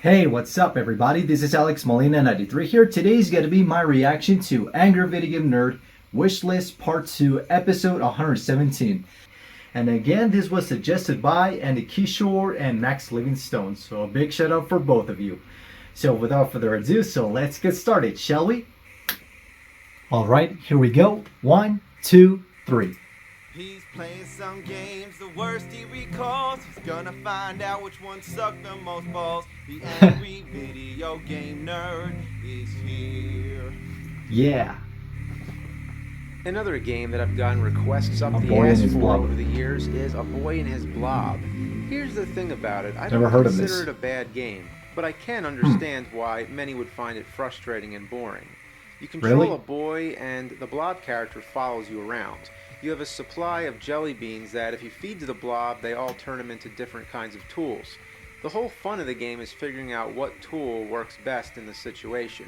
Hey, what's up everybody? This is Alex Molina93 here. Today's going to be my reaction to Angry Video Game Nerd Wishlist Part 2, Episode 117. And again, this was suggested by Andy Kishore and Max Livingstone, so a big shout out for both of you. So without further ado, let's get started, shall we? Alright, here we go. 1, 2, 3. He's playing some games, the worst he recalls. He's gonna find out which one sucked the most balls. The angry video game nerd is here. Yeah. Another game that I've gotten requests up the Boy and ass His for Blob. over the years is A Boy and His Blob. Here's the thing about it, I Never don't heard of consider this. it a bad game, but I can understand why many would find it frustrating and boring. You control Really? a boy and the blob character follows you around. You have a supply of jelly beans that if you feed to the blob, they all turn them into different kinds of tools. The whole fun of the game is figuring out what tool works best in the situation.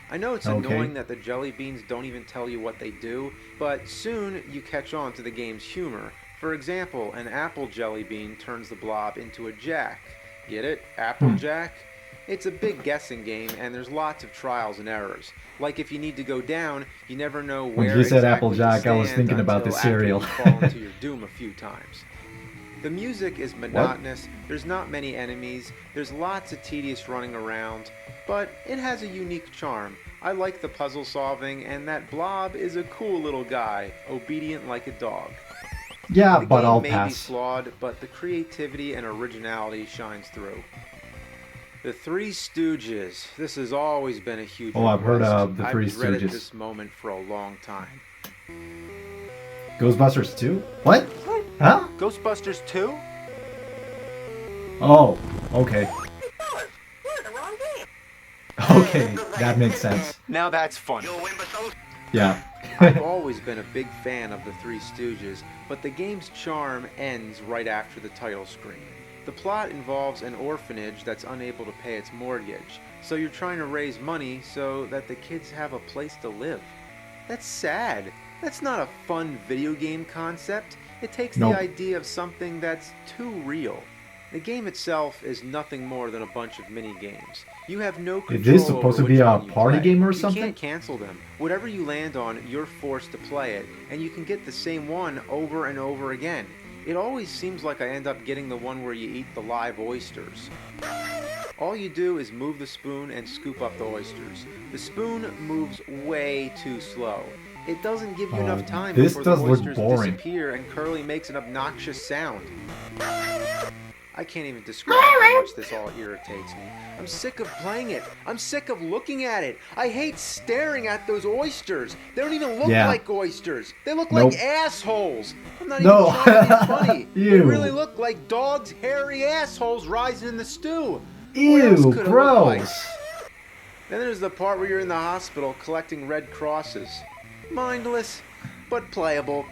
I know it's annoying that the jelly beans don't even tell you what they do, but soon you catch on to the game's humor. For example, an apple jelly bean turns the blob into a jack. Get it? Applejack? It's a big guessing game, and there's lots of trials and errors. Like if you need to go down, you never know where When you said exactly Applejack, to I was stand thinking about the until after cereal. you fall into your doom a few times. The music is monotonous, there's not many enemies, there's lots of tedious running around, but it has a unique charm. I like the puzzle solving, and that blob is a cool little guy, obedient like a dog. Yeah, The but game I'll may be pass. flawed, but the creativity and originality shines through. The Three Stooges. This has always been a huge Oh, I've heard request. of the Three I've dreaded Stooges. this moment for a long time. Ghostbusters 2? What? Huh? Ghostbusters 2? Oh, okay. Okay, that makes sense. Now that's funny. Yeah. I've always been a big fan of the Three Stooges, but the game's charm ends right after the title screen. The plot involves an orphanage that's unable to pay its mortgage, so you're trying to raise money so that the kids have a place to live. That's sad. That's not a fun video game concept. It takes Nope. the idea of something that's too real. The game itself is nothing more than a bunch of mini games. You have no control Is this supposed over to be which a one you party play. game or You something? can't cancel them. Whatever you land on, you're forced to play it, and you can get the same one over and over again. It always seems like I end up getting the one where you eat the live oysters. All you do is move the spoon and scoop up the oysters. The spoon moves way too slow. It doesn't give you enough time this before does the look oysters boring. disappear and Curly makes an obnoxious sound. I can't even describe how much this all irritates me. I'm sick of playing it. I'm sick of looking at it. I hate staring at those oysters. They don't even look Yeah. like oysters. They look Nope. like assholes. I'm not No. even trying to be funny. They Ew. really look like dogs' hairy assholes rising in the stew. What Ew, else could it look like? gross. Then there's the part where you're in the hospital collecting red crosses. Mindless, but playable.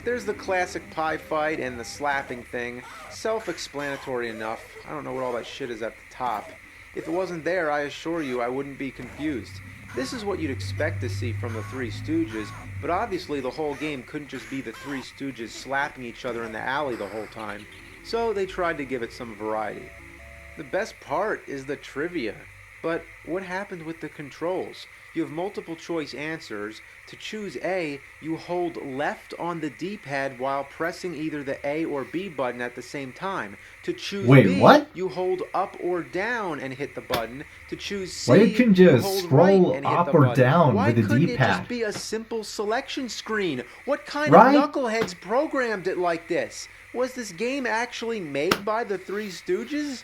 There's the classic pie fight and the slapping thing. Self-explanatory enough. I don't know what all that shit is at the top. If it wasn't there, I assure you I wouldn't be confused. This is what you'd expect to see from the Three Stooges, but obviously the whole game couldn't just be the Three Stooges slapping each other in the alley the whole time. So they tried to give it some variety. The best part is the trivia. But what happened with the controls? You have multiple choice answers. To choose A, you hold left on the D-pad while pressing either the A or B button at the same time. To choose Wait, B, what? you hold up or down and hit the button. To choose C, Why you can just hold scroll right and hit up the or button. down Why with the couldn't it D-pad? just be a simple selection screen? What kind Right? of knuckleheads programmed it like this? Was this game actually made by the Three Stooges?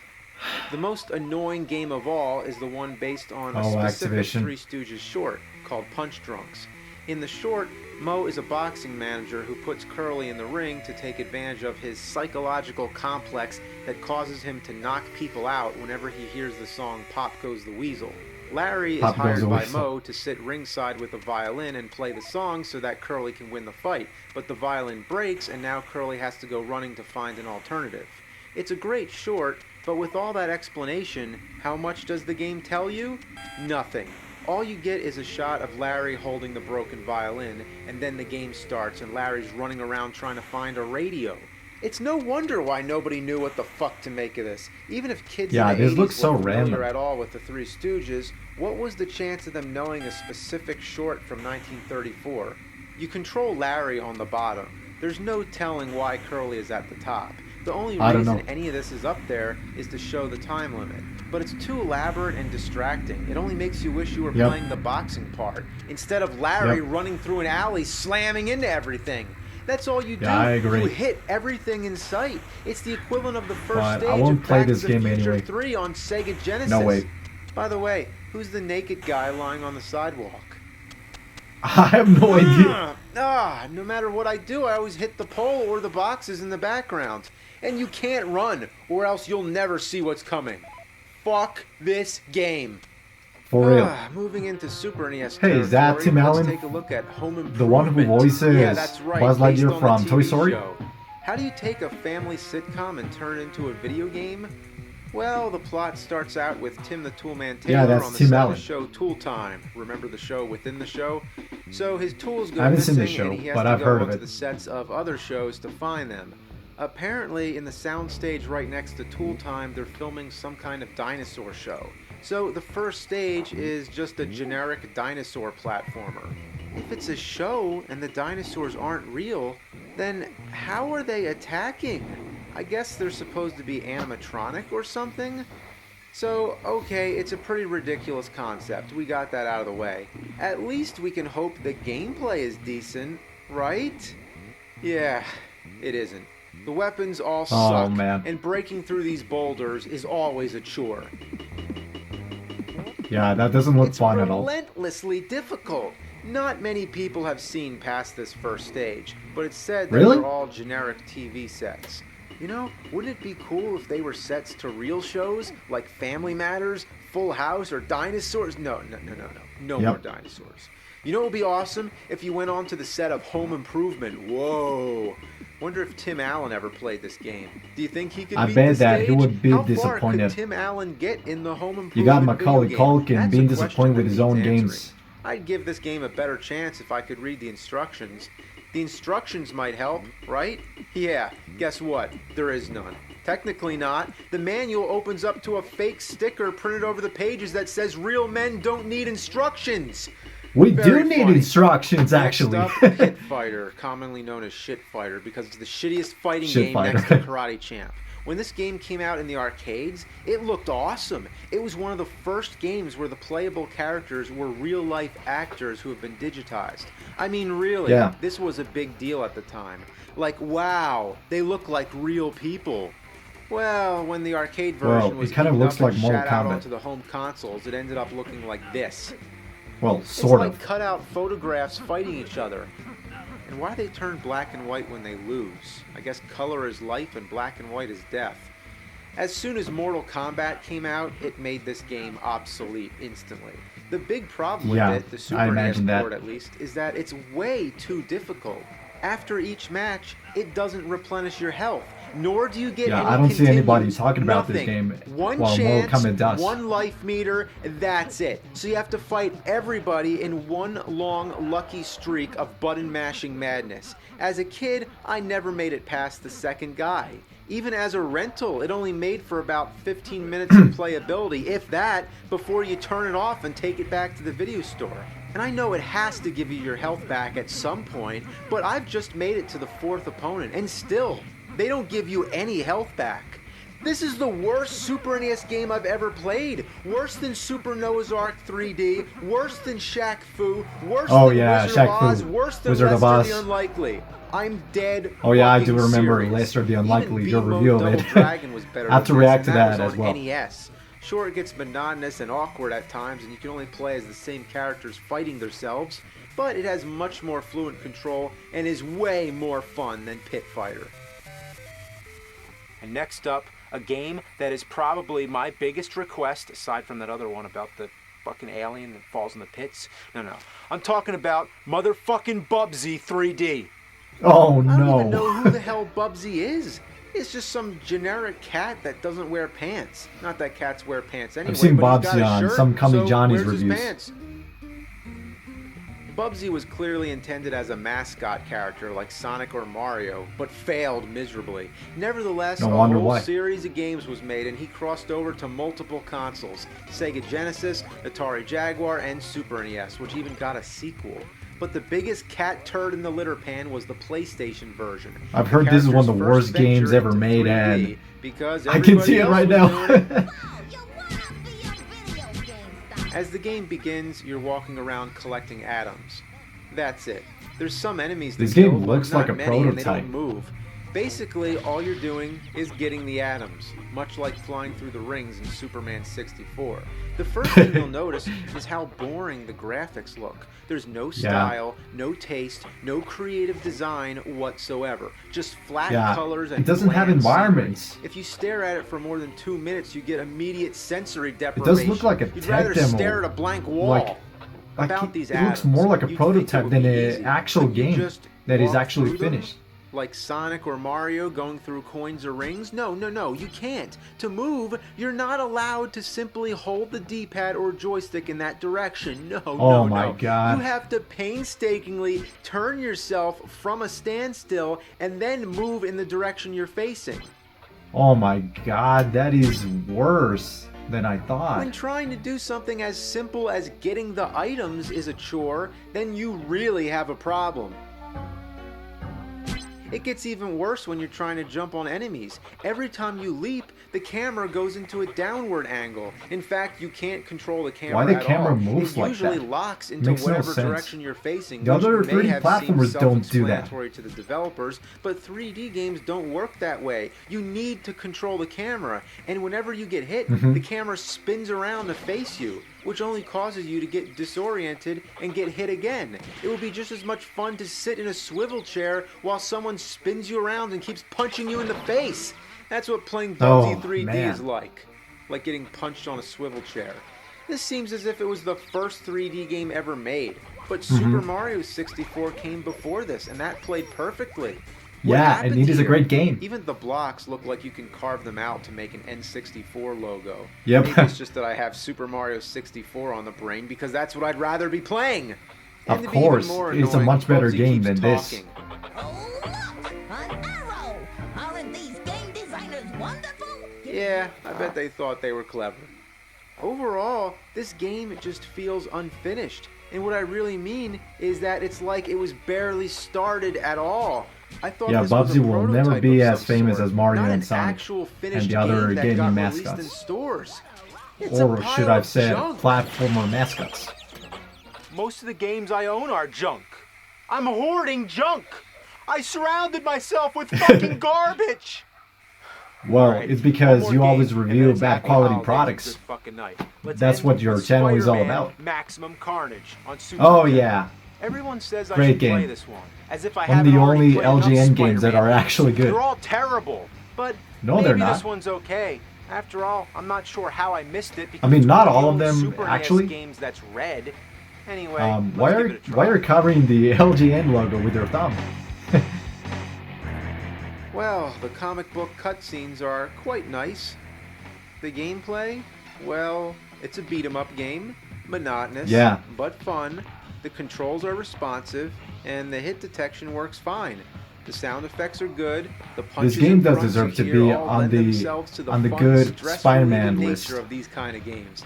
The most annoying game of all is the one based on a specific Activision. Three Stooges short called Punch Drunks. In the short, Mo is a boxing manager who puts Curly in the ring to take advantage of his psychological complex that causes him to knock people out whenever he hears the song Pop Goes the Weasel. Larry is Pop Goes hired the by Weasel. Mo to sit ringside with a violin and play the song so that Curly can win the fight, but the violin breaks and now Curly has to go running to find an alternative. It's a great short, but with all that explanation, how much does the game tell you? Nothing. All you get is a shot of Larry holding the broken violin, and then the game starts and Larry's running around trying to find a radio. It's no wonder why nobody knew what the fuck to make of this. Even if kids Yeah, in the this 80s looks so weren't familiar random. at all with the Three Stooges, what was the chance of them knowing a specific short from 1934? You control Larry on the bottom. There's no telling why Curly is at the top. The only I don't reason know. any of this is up there is to show the time limit. But it's too elaborate and distracting. It only makes you wish you were playing the boxing part, instead of Larry running through an alley slamming into everything. That's all you do. Yeah, I agree. You hit everything in sight. It's the equivalent of the first But stage I won't of play Back this to the game Future anyway. 3 on Sega Genesis. No way. By the way, who's the naked guy lying on the sidewalk? I have no idea. No matter what I do, I always hit the pole or the boxes in the background. And you can't run, or else you'll never see what's coming. Fuck this game. For real. Moving into Super NES Hey, is that territory, Tim let's Allen? take a look at Home Improvement. The one who voices Yeah, that's right, Buzz based Lightyear on from the Toy TV Story? show. How do you take a family sitcom and turn it into a video game? Well, the plot starts out with Tim the Toolman Taylor that's on the Tim set Allen. of the show Tool Time. Remember the show within the show? So his tools go I haven't missing seen the show, and he has but to I've go heard of onto it. the sets of other shows to find them. Apparently, in the soundstage right next to Tool Time, they're filming some kind of dinosaur show. So the first stage is just a generic dinosaur platformer. If it's a show and the dinosaurs aren't real, then how are they attacking? I guess they're supposed to be animatronic or something? So, okay, it's a pretty ridiculous concept. We got that out of the way. At least we can hope the gameplay is decent, right? Yeah, it isn't. The weapons all suck, man. and breaking through these boulders is always a chore. Yeah, that doesn't look It's fun at all. relentlessly difficult. Not many people have seen past this first stage, but it's said that Really? they're all generic TV sets. You know, wouldn't it be cool if they were sets to real shows like Family Matters, Full House, or Dinosaurs? No more dinosaurs. You know what would be awesome? If you went on to the set of Home Improvement. Whoa. Wonder if Tim Allen ever played this game. Do you think he could I beat bet the that he stage? would be How disappointed. far could Tim Allen get in the Home Improvement You got video Macaulay game? Culkin That's being a question disappointed with that his own needs games. answering. I'd give this game a better chance if I could read the instructions. The instructions might help, right? Yeah, guess what? There is none. Technically not. The manual opens up to a fake sticker printed over the pages that says real men don't need instructions. We Very do need funny. instructions, actually. Next up, Pit Fighter, commonly known as Shit Fighter, because it's the shittiest fighting Shit game Fighter. next to Karate Champ. When this game came out in the arcades, it looked awesome. It was one of the first games where the playable characters were real-life actors who have been digitized. I mean, really, Yeah. this was a big deal at the time. Like, wow, they look like real people. Well, when the arcade version was it kind of eaten looks up and like Mortal shat out Kombat. onto the home consoles, it ended up looking like this. Well, It's sort like of. cut out photographs fighting each other. And why they turn black and white when they lose? I guess color is life and black and white is death. As soon as Mortal Kombat came out, it made this game obsolete instantly. The big problem with Yeah, it, the I Super NES imagine that. port at least, is that it's way too difficult. After each match, it doesn't replenish your health, nor do you get Yeah, any I don't see anybody continues. talking about this Nothing. game One while Mortal chance, Kombat does. one life meter, that's it. So you have to fight everybody in one long lucky streak of button mashing madness. As a kid, I never made it past the second guy. Even as a rental, it only made for about 15 minutes of playability, if that, before you turn it off and take it back to the video store. And I know it has to give you your health back at some point, but I've just made it to the fourth opponent, and still, they don't give you any health back. This is the worst Super NES game I've ever played. Worse than Super Noah's Ark 3D, worse than Shaq Fu, worse than yeah, Wizard Shaq of Fu. Oz, worse than Wizard of Lester Oz. the Unlikely. I'm dead. Oh, yeah, I fucking do remember serious. Lester the Even Unlikely, your Beat review of Mode it. Double Dragon was better I have than to react this, to and that was as on well. NES. Sure, it gets monotonous and awkward at times, and you can only play as the same characters fighting themselves, but it has much more fluent control and is way more fun than Pit Fighter. And next up, a game that is probably my biggest request, aside from that other one about the fucking alien that falls in the pits. No. I'm talking about motherfucking Bubsy 3D. Oh, I don't even no. know who the hell Bubsy is. It's just some generic cat that doesn't wear pants. Not that cats wear pants anyway. I've seen but he's got Bubsy a on shirt, some Cummy so Johnny's where's his reviews. pants? Bubsy was clearly intended as a mascot character like Sonic or Mario, but failed miserably. Nevertheless, No a wonder whole why. series of games was made and he crossed over to multiple consoles: Sega Genesis, Atari Jaguar, and Super NES, which even got a sequel. But the biggest cat turd in the litter pan was the PlayStation version. I've heard this is one of the character's worst first games venture ever into made, 3D, and because I can see it right everybody else was doing now. it. Wow, you wanna be a video game star. As the game begins, you're walking around collecting atoms. That's it. There's some enemies to This kill, game but looks not like a many, and they prototype. don't move. Basically, all you're doing is getting the atoms, much like flying through the rings in Superman 64. The first thing you'll notice is how boring the graphics look. There's no style, no taste, no creative design whatsoever. Just flat colors and it doesn't have bland scenery. environments. If you stare at it for more than 2 minutes, you get immediate sensory It deprivation. does look like a You'd tech rather demo. stare at a blank wall. Like About these it looks atoms, more like a you'd think it prototype would than be an easy, actual but you game just that is walk actually through them finished. like Sonic or Mario going through coins or rings? No, you can't. To move, you're not allowed to simply hold the D-pad or joystick in that direction. No, my God. You have to painstakingly turn yourself from a standstill and then move in the direction you're facing. Oh my God, that is worse than I thought. When trying to do something as simple as getting the items is a chore, then you really have a problem. It gets even worse when you're trying to jump on enemies. Every time you leap, the camera goes into a downward angle. In fact, you can't control the camera Why the at camera all. moves It like usually that? locks into Makes no whatever sense. direction you're facing. The which other may 3D have platformers seemed don't do that. self-explanatory to the developers, but 3D games don't work that way. You need to control the camera, and whenever you get hit, Mm-hmm. the camera spins around to face you, which only causes you to get disoriented and get hit again. It would be just as much fun to sit in a swivel chair while someone spins you around and keeps punching you in the face. That's what playing Bubsy 3D man. is like getting punched on a swivel chair. This seems as if it was the first 3D game ever made, but Super Mario 64 came before this, and that played perfectly. What Yeah, happened and it is a here? great game. Even the blocks look like you can carve them out to make an N64 logo. Yep. Maybe it's just that I have Super Mario 64 on the brain because that's what I'd rather be playing. Of And to be even course, more it's a annoying, much better Bubsy game keeps than this. talking. Oh, look! An arrow! Aren't these game designers wonderful? Yeah, I bet they thought they were clever. Overall, this game just feels unfinished. And what I really mean is that it's like it was barely started at all. I thought Yeah, this was a Bubsy will never prototype be of as some famous sort, as Mario not and an Sonic actual finished and the other game that gaming got mascots. released in stores. It's a Or pile should I have of said junk. platformer mascots? Most of the games I own are junk. I'm hoarding junk. I surrounded myself with fucking garbage. Well, Alright, it's one because more you game, always and review then it's bad happy quality holidays and products. good fucking night. Let's That's end what your with channel is all Spider-Man about. Maximum Carnage on Super Oh Nintendo. yeah, Everyone says I Great should game. play this one, as if I one of haven't the already only played enough LGN games that Spider-Man are games. actually good. They're all terrible, but No, maybe they're this not. one's okay. After all, I'm not sure how I missed it because I mean, it's not one all of of the them, only Super actually. NES games that's red. Anyway, why let's are give it a why try. are you covering the LGN logo with your thumb? Well, the comic book cutscenes are quite nice. The gameplay, well, it's a beat-em-up game, monotonous, Yeah. but fun. The controls are responsive, and the hit detection works fine. The sound effects are good. The punches game and does grunts deserve you to hear be all on lend the- themselves to on the fun, good stress-relieving Spider-Man nature list. of these kind of games.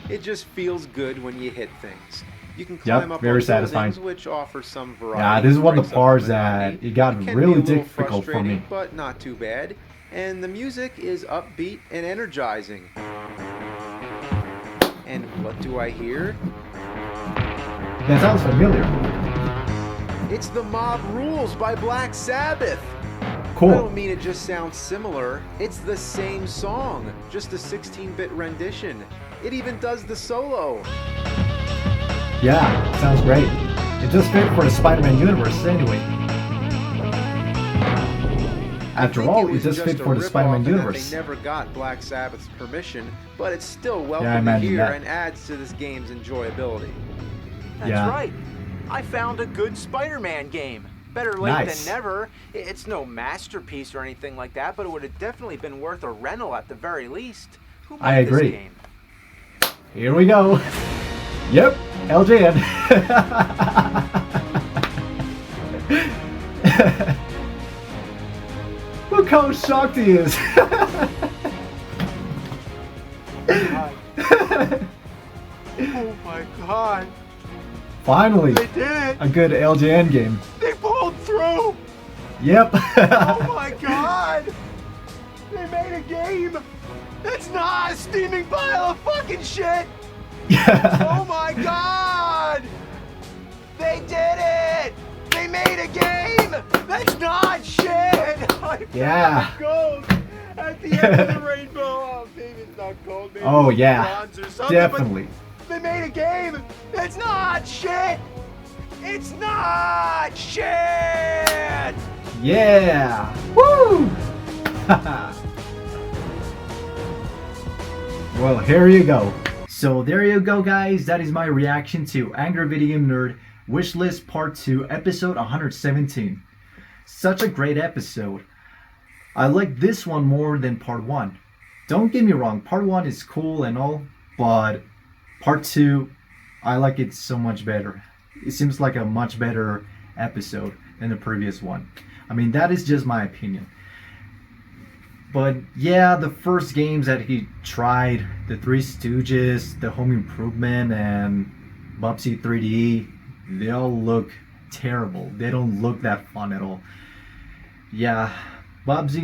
It just feels good when you hit things. You can climb up very on satisfying. buildings, which offers some variety. Yeah, this is one of Breaks the up parts monotony. that it got can be really a little difficult for me. frustrating, but not too bad. And the music is upbeat and energizing. And what do I hear? That sounds familiar. It's the Mob Rules by Black Sabbath. I Cool. don't mean it just sounds similar. It's the same song, just a 16-bit rendition. It even does the solo. Yeah, sounds great. It just fit for the Spider-Man universe anyway. After I think all, it was just fit a for the rip-off Spider-Man and that universe. They never got Black Sabbath's permission, but it's still I welcome to imagine hear that. and adds to this game's enjoyability. That's Yeah. right. I found a good Spider-Man game. Better late Nice. than never. It's no masterpiece or anything like that, but it would have definitely been worth a rental at the very least. Who made I agree. This game? Here we go. Yep, LJN. Look how shocked he is. Oh my god. Finally, They did it. a good LJN game. They pulled through. Yep. Oh my god. They made a game. That's not a steaming pile of fucking shit. Yeah. Oh my god. They did it. They made a game. That's not shit. I Yeah. found gold at the end of the rainbow. Oh, maybe it's not gold. Maybe Oh it's yeah, bronze or something, but definitely. they made a game. It's not shit. It's not shit. Yeah. Woo. Well, here you go. So there you go, guys. That is my reaction to Angry Video Game Nerd Wishlist Part 2, Episode 117. Such a great episode. I like this one more than Part 1. Don't get me wrong, Part 1 is cool and all, but Part 2, I like it so much better. It seems like a much better episode than the previous one. I mean, that is just my opinion. But yeah, the first games that he tried, the Three Stooges, the Home Improvement, and Bubsy 3D, they all look terrible. They don't look that fun at all. Yeah, Bubsy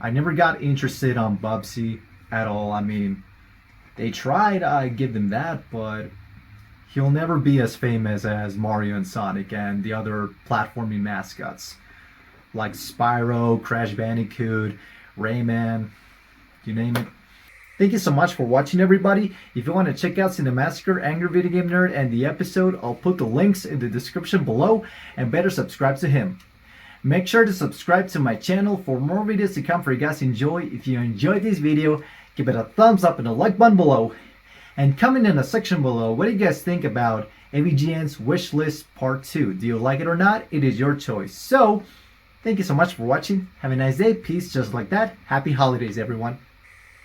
I never got interested on Bubsy at all. I mean, they tried, I give them that, but he'll never be as famous as Mario and Sonic and the other platforming mascots like Spyro, Crash Bandicoot, Rayman, you name it. Thank you so much for watching, everybody. If you want to check out Cinemassacre, Angry Video Game Nerd, and the episode, I'll put the links in the description below, and better subscribe to him. Make sure to subscribe to my channel for more videos to come for you guys to enjoy. If you enjoyed this video, give it a thumbs up and a like button below. And comment in the section below, what do you guys think about AVGN's Wishlist Part 2? Do you like it or not? It is your choice. So, thank you so much for watching. Have a nice day. Peace just like that. Happy holidays, everyone.